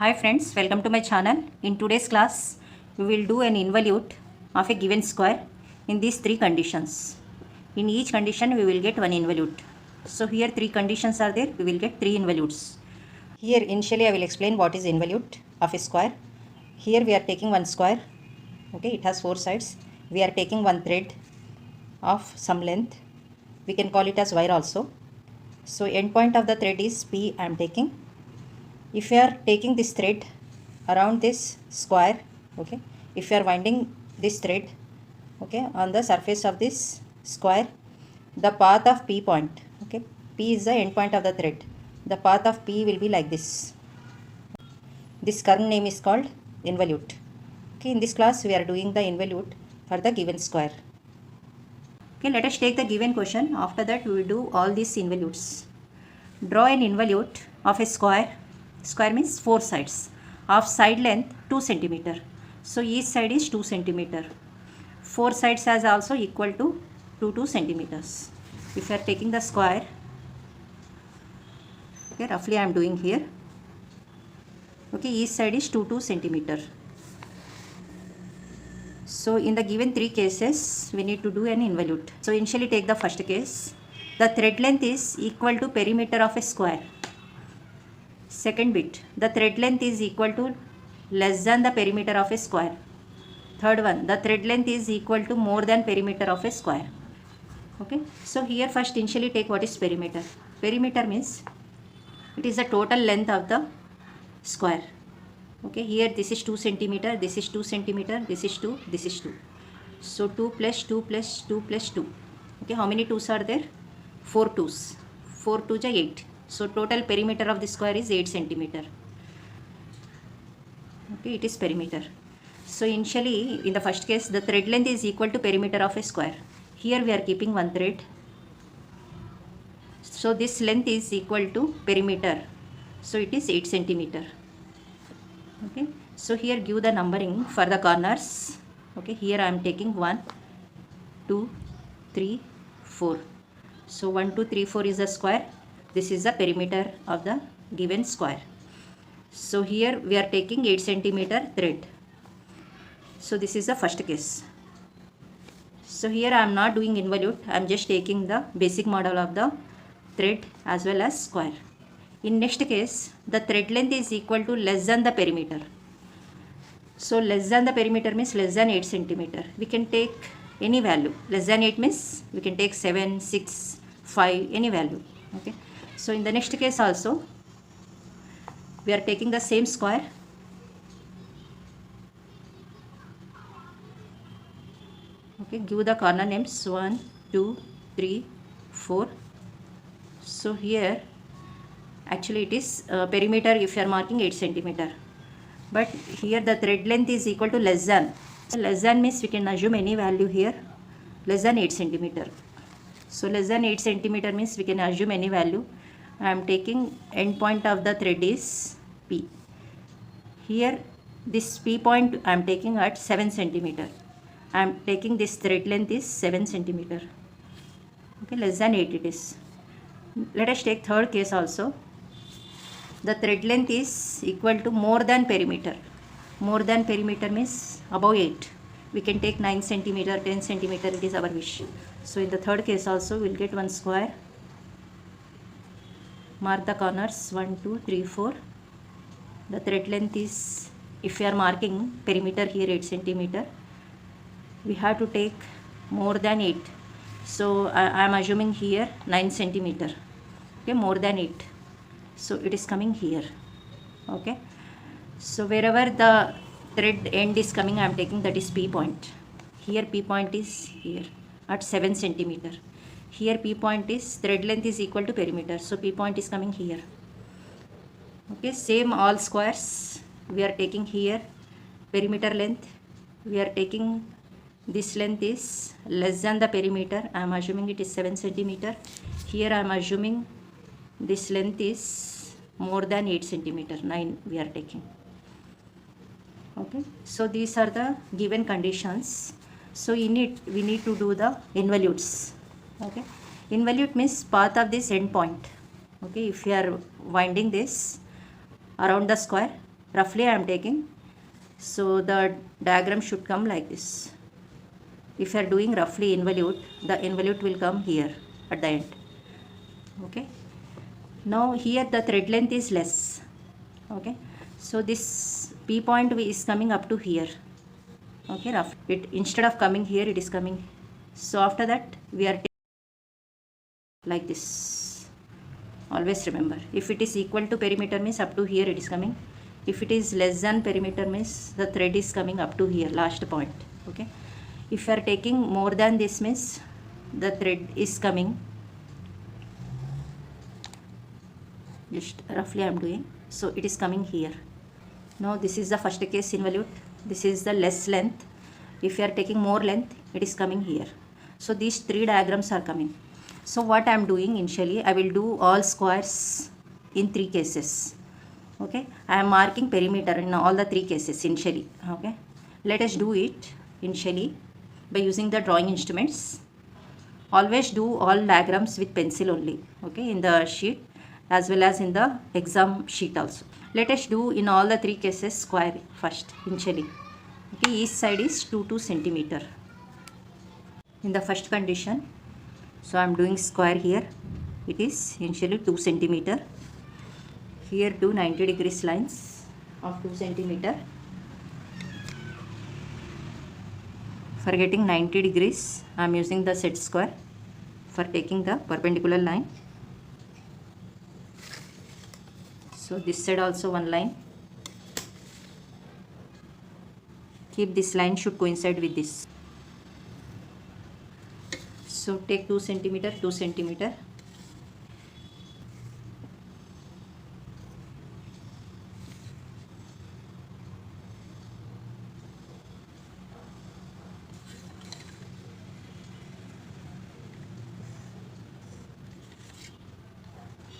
Hi friends, welcome to my channel. In today's class, we will do an involute of a given square in these three conditions. In each condition, we will get one involute. So here three conditions are there, we will get three involutes. Here initially I will explain what is involute of a square. Here we are taking one square, okay, it has four sides. We are taking one thread of some length. We can call it as wire also. So end point of the thread is P I am taking. If you are taking this thread around this square, okay, if you are winding this thread, okay, on the surface of this square, the path of P point, okay, P is the end point of the thread, the path of P will be like this. This curve name is called involute. Okay, in this class we are doing the involute for the given square. Okay, let us take the given question. After that we will do all these involutes. Draw an involute of a square. Square means four sides of side length 2 cm. So each side is 2 cm. Four sides as also equal to 2 cm. If you are taking the square, okay, roughly I am doing here. Okay, each side is 2 cm. So in the given three cases, we need to do an involute. So initially take the first case. The thread length is equal to perimeter of a square. Second bit, the thread length is equal to less than the perimeter of a square. Third one, the thread length is equal to more than perimeter of a square. Okay, so here first initially take what is perimeter. Perimeter means it is the total length of the square. Okay, here this is 2 cm, this is 2 cm, this is 2, this is 2. So 2 plus 2 plus 2 plus 2. Okay, how many 2's are there? 4 2's. 4 2 is 8. So total perimeter of the square is 8 cm. Okay, it is perimeter. So initially in the first case the thread length is equal to perimeter of a square. Here we are keeping one thread. So this length is equal to perimeter. So it is 8 cm. Okay, so here give the numbering for the corners. Okay, here I am taking 1, 2, 3, 4. So 1, 2, 3, 4 is the square. This is the perimeter of the given square. So here we are taking 8 cm thread. So this is the first case. So here I am not doing involute. I am just taking the basic model of the thread as well as square. In next case, the thread length is equal to less than the perimeter. So less than the perimeter means less than 8 cm. We can take any value. Less than 8 means we can take 7, 6, 5, any value. Okay. So in the next case also, we are taking the same square. Okay, give the corner names 1, 2, 3, 4. So here actually it is perimeter if you are marking 8 cm. But here the thread length is equal to less than. Less than means we can assume any value here. Less than 8 cm. So less than 8 cm means we can assume any value. I am taking end point of the thread is P. Here this P point I am taking at 7 cm. I am taking this thread length is 7 cm. Okay, less than 8 it is. Let us take third case also. The thread length is equal to more than perimeter. More than perimeter means above 8. We can take 9 cm, 10 cm, it is our wish. So in the third case also we will get one square. Mark the corners 1, 2, 3, 4. The thread length is, if you are marking perimeter here 8 cm, we have to take more than 8. So I am assuming here 9 cm. Okay, more than 8. So it is coming here. Okay. So wherever the thread end is coming, I am taking that is P point. Here P point is here at 7 cm. Here P point is thread length is equal to perimeter. So P point is coming here. Okay, same all squares. We are taking here perimeter length. We are taking this length is less than the perimeter. I am assuming it is 7 cm. Here I am assuming this length is more than 8 cm. 9 we are taking. Okay, so these are the given conditions. So in it we need to do the involutes. Okay, involute means path of this end point. Okay, if you are winding this around the square, roughly I am taking. So the diagram should come like this. If you are doing roughly involute, the involute will come here at the end. Okay. Now here the thread length is less. Okay. So this P point is coming up to here. Okay, rough. It instead of coming here, it is coming. So after that, we are like this. Always remember, if it is equal to perimeter means up to here it is coming. If it is less than perimeter means the thread is coming up to here, last point. Okay. If you are taking more than this means the thread is coming. Just roughly I am doing. So it is coming here. Now this is the first case involute. This is the less length. If you are taking more length, it is coming here. So these three diagrams are coming. So what I am doing initially, I will do all squares in three cases. Okay, I am marking perimeter in all the three cases initially. Okay, let us do it initially by using the drawing instruments. Always do all diagrams with pencil only. Okay, in the sheet as well as in the exam sheet also. Let us do in all the three cases square first initially. Okay, each side is 2 centimeter. In the first condition, so I am doing square here. It is initially 2 centimeter. Here do 90 degrees lines of 2 centimeter. For getting 90 degrees, I am using the set square for taking the perpendicular line. So this side also one line. Keep this line should coincide with this. So take 2 centimeter, 2 centimeter.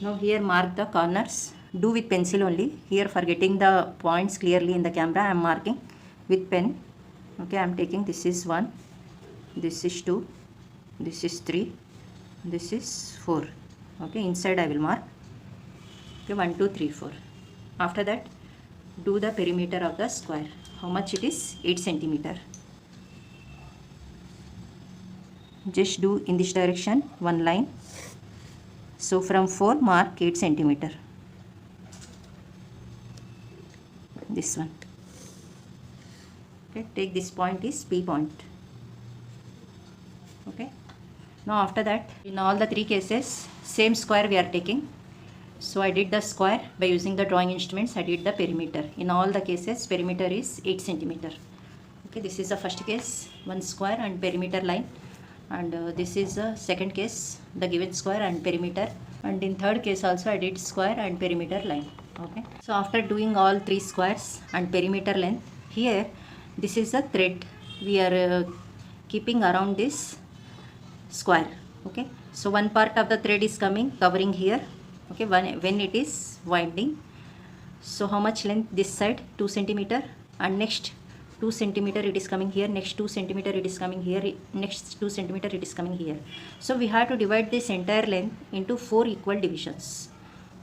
Now here mark the corners. Do with pencil only. Here for getting the points clearly in the camera, I am marking with pen. Okay, I am taking this is 1, this is 2, this is 3, this is 4. Okay, inside I will mark. Okay, 1, 2, 3, 4. After that, do the perimeter of the square. How much it is? 8 centimeter. Just do in this direction one line. So from 4 mark 8 centimeter. This one. Okay, take this point is P point. Okay. Now after that, in all the three cases, same square we are taking. So I did the square by using the drawing instruments. I did the perimeter. In all the cases, perimeter is 8 centimeter. Okay, this is the first case, one square and perimeter line. And this is the second case, the given square and perimeter. And in third case also I did square and perimeter line. Okay. So after doing all three squares and perimeter length, here this is the thread we are keeping around this square. Okay. So one part of the thread is coming covering here. Okay. When it is winding. So how much length this side? 2 centimeter, and next 2 centimeter it is coming here, next 2 centimeter it is coming here, next 2 centimeter it is coming here. So we have to divide this entire length into 4 equal divisions.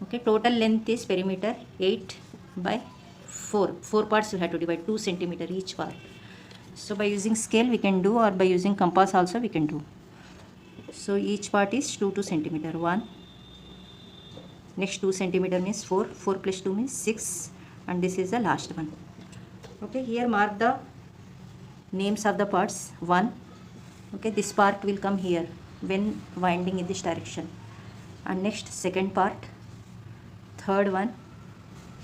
Okay, total length is perimeter 8 by 4. 4 parts we have to divide, 2 centimeter each part. So by using scale we can do, or by using compass also we can do. So each part is 2 centimeter. 1, next 2 centimeter means 4, 4 plus 2 means 6, and this is the last one. Okay, here mark the names of the parts. 1, okay, this part will come here when winding in this direction, and next second part, third one,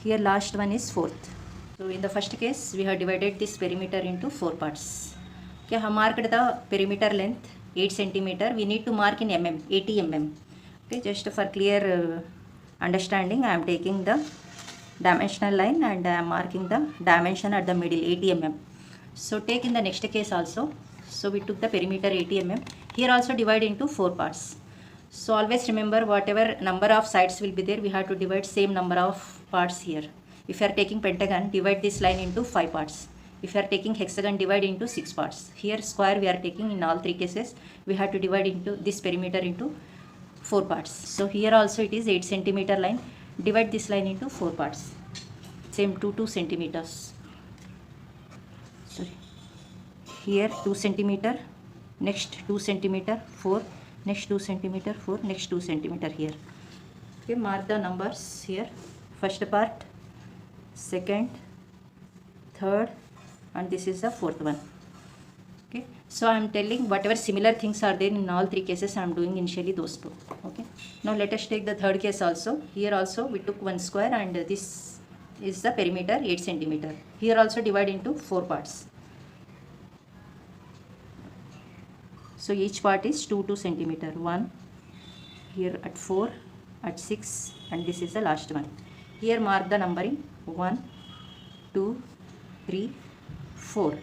here last one is fourth. So in the first case we have divided this perimeter into 4 parts. Okay, I have marked the perimeter length 8 centimeter. We need to mark in mm, 80 mm. Okay, just for clear understanding, I am taking the dimensional line and I am marking the dimension at the middle 80 mm. So take in the next case also. So we took the perimeter 80 mm. Here also divide into 4 parts. So always remember, whatever number of sides will be there, we have to divide same number of parts here. If you are taking pentagon, divide this line into 5 parts. If you are taking hexagon, divide into 6 parts. Here square we are taking in all 3 cases. We have to divide into this perimeter into 4 parts. So here also it is 8 centimeter line. Divide this line into 4 parts. same 2 centimeters. Sorry, here 2 centimeter, next 2 centimeter, 4, next 2 centimeter, 4, next 2 centimeter here. Okay, mark the numbers here. First part, second, third, and this is the fourth one. Okay, so I am telling whatever similar things are there in all three cases, I am doing initially those two. Okay, now let us take the third case also. Here also we took one square, and this is the perimeter 8 centimeter. Here also divide into 4 parts. So each part is 2 centimeter. 1 here at 4, at 6, and this is the last one. Here mark the numbering 1, 2, 3, 4.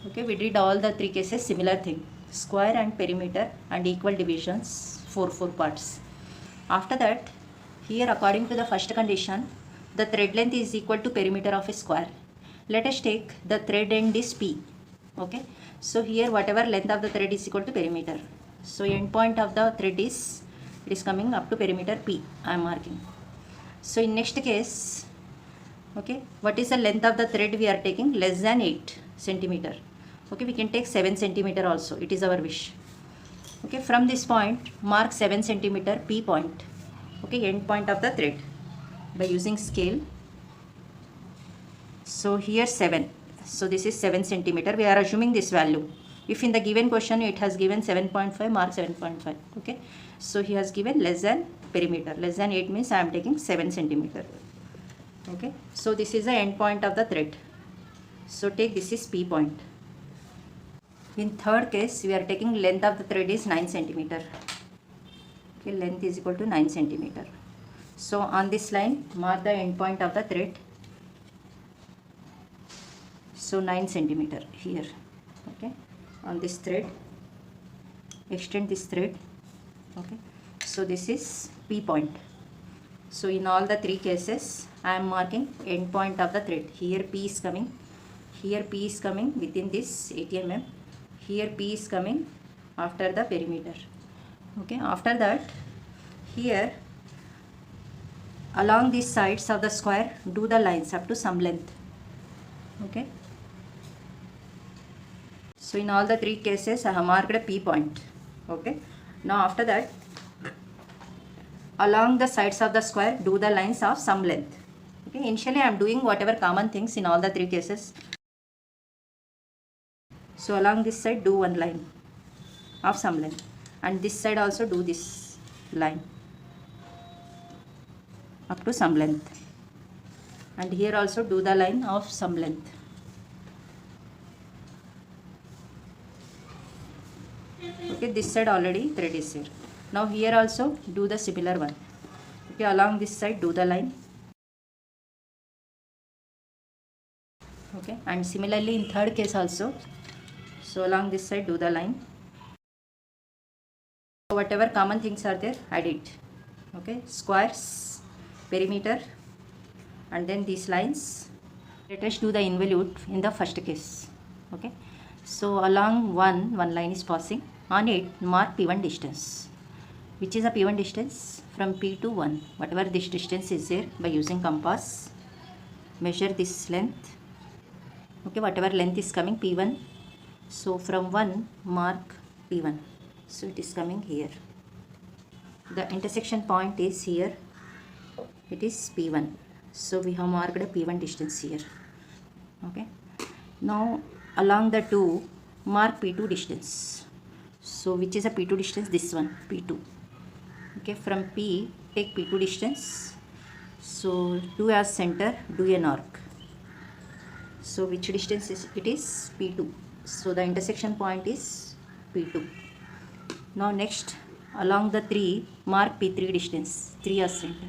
Okay, we did all the three cases similar thing, square and perimeter and equal divisions, 4 parts. After that, here according to the first condition, the thread length is equal to perimeter of a square. Let us take the thread end is P. Okay, so here whatever length of the thread is equal to perimeter. So end point of the thread is, it is coming up to perimeter P, I am marking. So in next case, okay, what is the length of the thread we are taking? Less than 8 centimeter. Okay, we can take 7 centimeter also, it is our wish. Okay, from this point mark 7 centimeter P point. Okay, end point of the thread by using scale. So here 7, so this is 7 centimeter. We are assuming this value. If in the given question it has given 7.5, mark 7.5. Okay, so he has given less than perimeter. Less than 8 means I am taking 7 centimeter. Okay, so this is the end point of the thread. So take this is P point. In third case, we are taking length of the thread is 9 centimeter. Okay, length is equal to 9 centimeter. So on this line, mark the end point of the thread. So 9 centimeter here. Okay, on this thread, extend this thread. Okay, so this is P point. So in all the three cases, I am marking end point of the thread. Here P is coming. Here P is coming within this 80 mm. Here P is coming after the perimeter. Okay, after that, here along these sides of the square, do the lines up to some length. Okay, so in all the three cases, I have marked a P point. Okay, now after that, along the sides of the square, do the lines of some length. Okay, initially I am doing whatever common things in all the three cases. So along this side, do one line of some length, and this side also do this line up to some length, and here also do the line of some length. Okay, this side already thread is here. Now here also do the similar one. Okay, along this side do the line. Okay, and similarly in third case also, so along this side do the line. So whatever common things are there, add it. Okay, squares, perimeter, and then these lines. Let us do the involute in the first case. Okay, so along one line is passing. On it mark P1 distance. Which is a P1 distance? From P to 1. Whatever this distance is there, by using compass, measure this length. Okay, whatever length is coming P1. So from 1 mark P1. So it is coming here. The intersection point is here. It is P1. So we have marked a P1 distance here. Okay. Now along the 2 mark P2 distance. So which is a P2 distance? This one, P2. Okay, from P take P2 distance. So do as center, do an arc. So which distance is it? Is P2. So the intersection point is P2. Now next along the 3 mark P3 distance, 3 as center.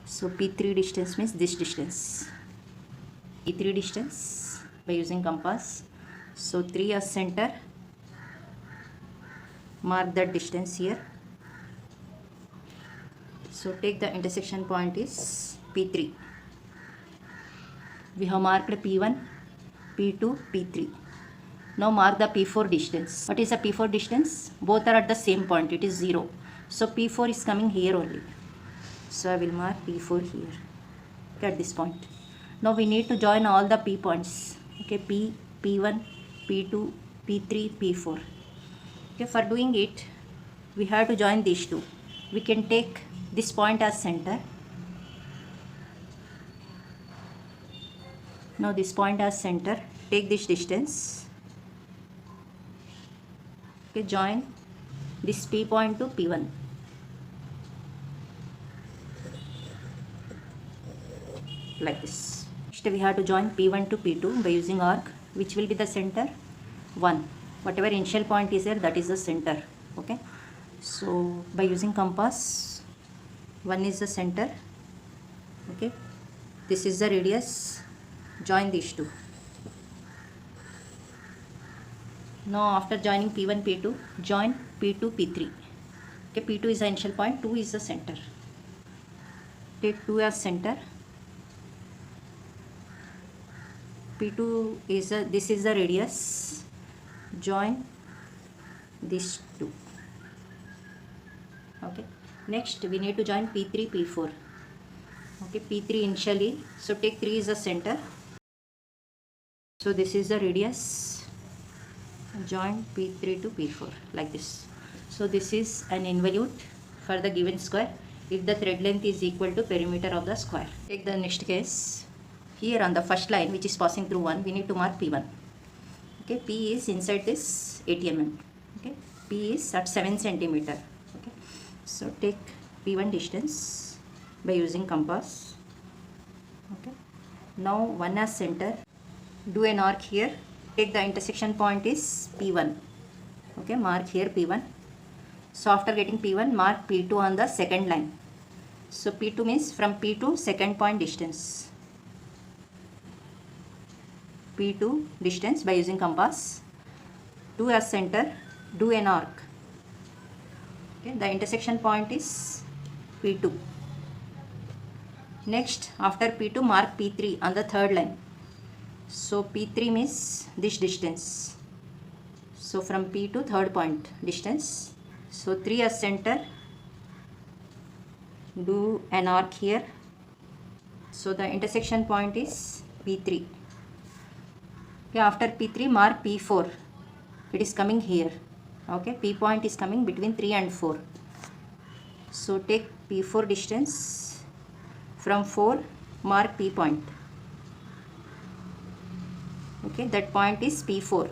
So P3 distance means this distance. P3 distance by using compass. So 3 as center. Mark that distance here. So take the intersection point is P3. We have marked P1, P2, P3. Now mark the P4 distance. What is the P4 distance? Both are at the same point. It is 0. So P4 is coming here only. So I will mark P4 here. Okay, at this point. Now we need to join all the P points. Okay, P, P1, P2, P3, P4. Okay, for doing it, we have to join these two. We can take this point as center. Now this point as center, take this distance. Okay, join this P point to P1. Like this. Next we have to join P1 to P2 by using arc, which will be the center 1. Whatever initial point is there, that is the center. Okay. So by using compass, 1 is the center. Okay. This is the radius. Join these two. Now after joining P1, P2, join P2, P3. Okay, P2 is the initial point, 2 is the center. Take 2 as center. P2 is this is the radius. Join these two. Okay. Next we need to join P3, P4. Okay, P3 initially. So take 3 is the center. So this is the radius. Join P3 to P4 like this. So this is an involute for the given square if the thread length is equal to perimeter of the square. Take the next case. Here on the first line, which is passing through 1, we need to mark P1. Okay, P is inside this 80 mm. Okay, P is at 7 centimeter. Okay, so take P1 distance by using compass. Okay, now 1 as center. Do an arc here. Take the intersection point is P1. Okay, mark here P1. So after getting P1, mark P2 on the second line. So P2 means from P2 second point distance. P2 distance by using compass. 2 as center. Do an arc. Okay, the intersection point is P2. Next, after P2, mark P3 on the third line. So P3 means this distance. So from P2 third point distance. So 3 as center. Do an arc here. So the intersection point is P3. Okay, after P3 mark P4. It is coming here. Okay, P point is coming between 3 and 4. So take P4 distance. From 4 mark P point. Okay, that point is P4.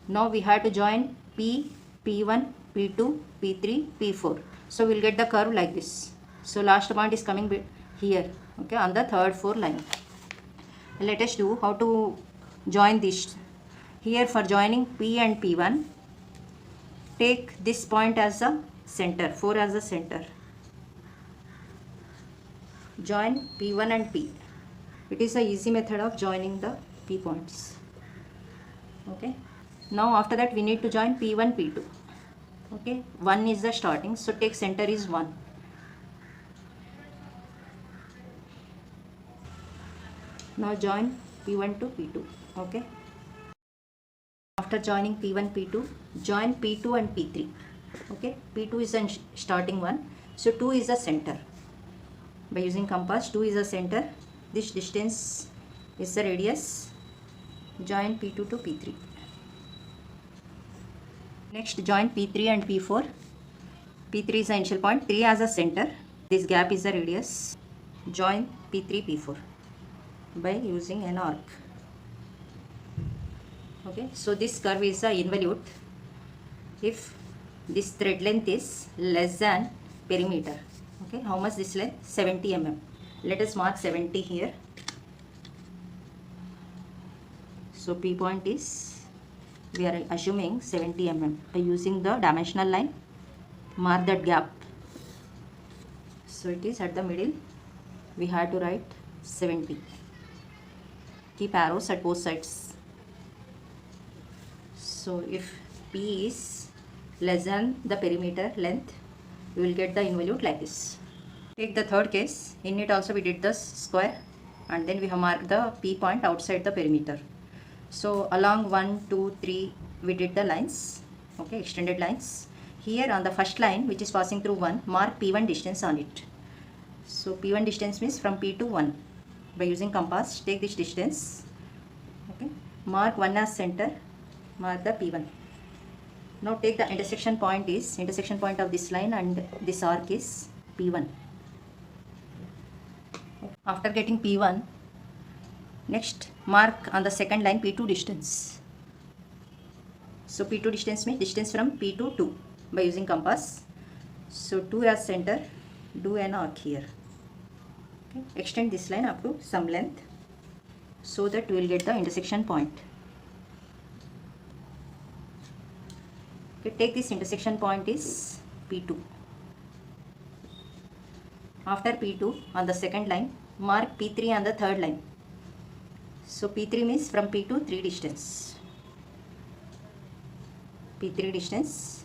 Now we have to join P, P1, P2, P3, P4. So we'll get the curve like this. So last point is coming here. Okay, on the third 4 line. Let us do how to join this. Here for joining P and P1, take this point as a center, 4 as a center. Join P1 and P. It is a easy method of joining the P points. Okay. Now after that we need to join P1, P2. Okay. 1 is the starting. So take center is 1. Now join P1 to P2. Okay. After joining P1, P2, join P2 and P3. Okay. P2 is the starting one. So 2 is the center. By using compass, 2 is the center. This distance is the radius. Join P2 to P3. Next join P3 and P4. P3 is the initial point, 3 as a center. This gap is the radius. Join P3, P4 by using an arc. Okay, so this curve is the involute if this thread length is less than perimeter. Okay, how much this length? 70 mm. Let us mark 70 here. So P point is, we are assuming 70 mm. By using the dimensional line, mark that gap. So it is at the middle. We have to write 70. Keep arrows at both sides. So if P is less than the perimeter length, we will get the involute like this. Take the third case. In it also we did the square and then we have marked the P point outside the perimeter. So along 1, 2, 3 we did the lines. Okay, extended lines. Here on the first line which is passing through 1, mark P1 distance on it. So P1 distance means from P to 1. By using compass, take this distance. Okay. Mark 1 as center. Mark the P1. Now take the intersection point of this line and this arc is P1. After getting P1, next mark on the second line P2 distance. So P2 distance means distance from P to 2 by using compass. So 2 as center, do an arc here. Okay. Extend this line up to some length so that we will get the intersection point. Okay, take this intersection point is P2. After P2 on the second line, mark P3 on the third line. So P3 means from P to 3 distance. P3 distance.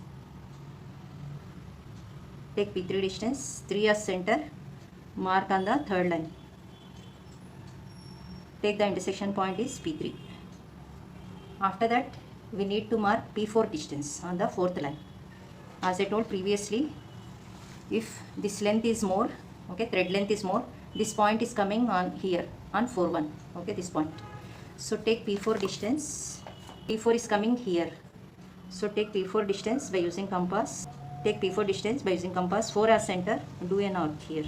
Take P3 distance, 3 as center, mark on the third line. Take the intersection point is P3. After that, we need to mark P4 distance on the fourth line. As I told previously, if this length is more, okay, thread length is more, this point is coming on here on 4-1, okay, this point. So take P4 distance. P4 is coming here. So take P4 distance by using compass. Take P4 distance by using compass, 4 as center, do an arc here.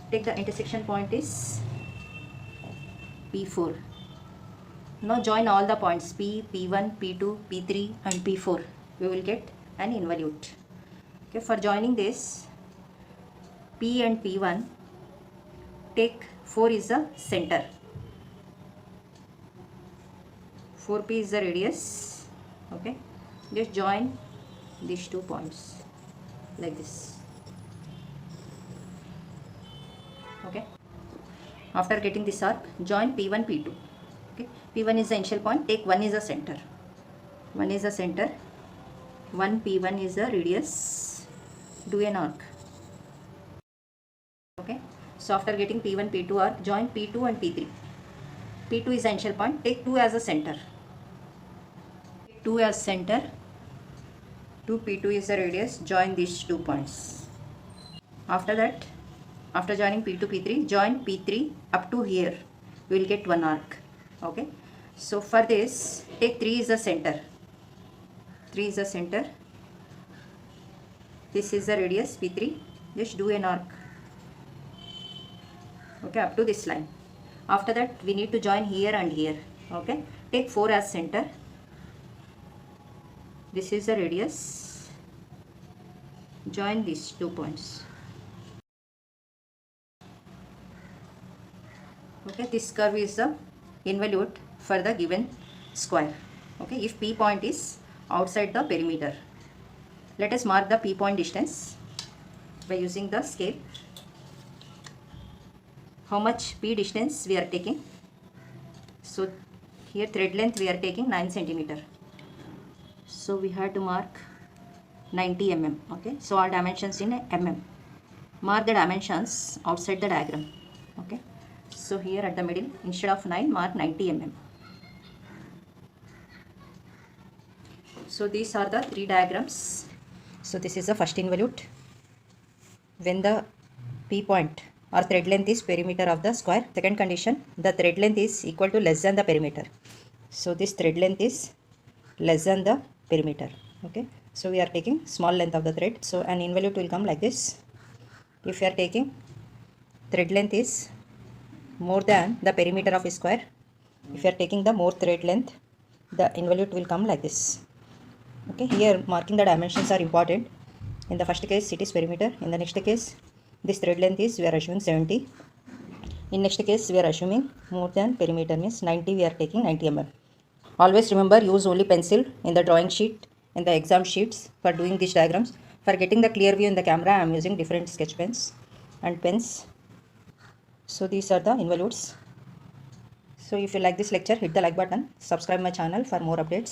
Take the intersection point is P4. Now join all the points P, P1, P2, P3 and P4. We will get an involute. Okay, for joining this P and P1, take 4 is the center. 4P is the radius. Okay, just join these 2 points like this. Okay, after getting this arc, join P1, P2. Okay, P1 is the initial point, take 1 is the center. 1 is the center, 1 P1 is the radius, do an arc. Okay, so after getting P1, P2 arc, join P2 and P3. P2 is the initial point, take 2 as a center. 2 as center, 2 P2 is the radius, join these 2 points. After that, after joining P2, P3, join P3 up to here. We will get 1 arc. Okay, so for this, take 3 is the center. 3 is the center. This is the radius P3. Just do an arc. Okay, up to this line. After that, we need to join here and here. Okay, take 4 as center. This is the radius. Join these 2 points. Okay, this curve is the involute for the given square. Okay, if P point is outside the perimeter. Let us mark the P point distance by using the scale. How much P distance we are taking? So here thread length we are taking 9 centimeter. So we have to mark 90 mm. Okay, so all dimensions in mm. Mark the dimensions outside the diagram. Okay, so here at the middle, instead of 9, mark 90 mm. So these are the 3 diagrams. So this is the first involute. When the P point or thread length is perimeter of the square. Second condition, the thread length is equal to less than the perimeter. So this thread length is less than the perimeter. Okay, so we are taking small length of the thread. So an involute will come like this. If you are taking thread length is more than the perimeter of a square, if you are taking the more thread length, the involute will come like this. Okay, here marking the dimensions are important. In the first case it is perimeter. In the next case, this thread length is we are assuming 70. In next case we are assuming more than perimeter means 90, we are taking 90 mm. Always remember, use only pencil in the drawing sheet, in the exam sheets for doing these diagrams. For getting the clear view in the camera, I am using different sketch pens and pens. So these are the involutes. So if you like this lecture, hit the like button, subscribe my channel for more updates.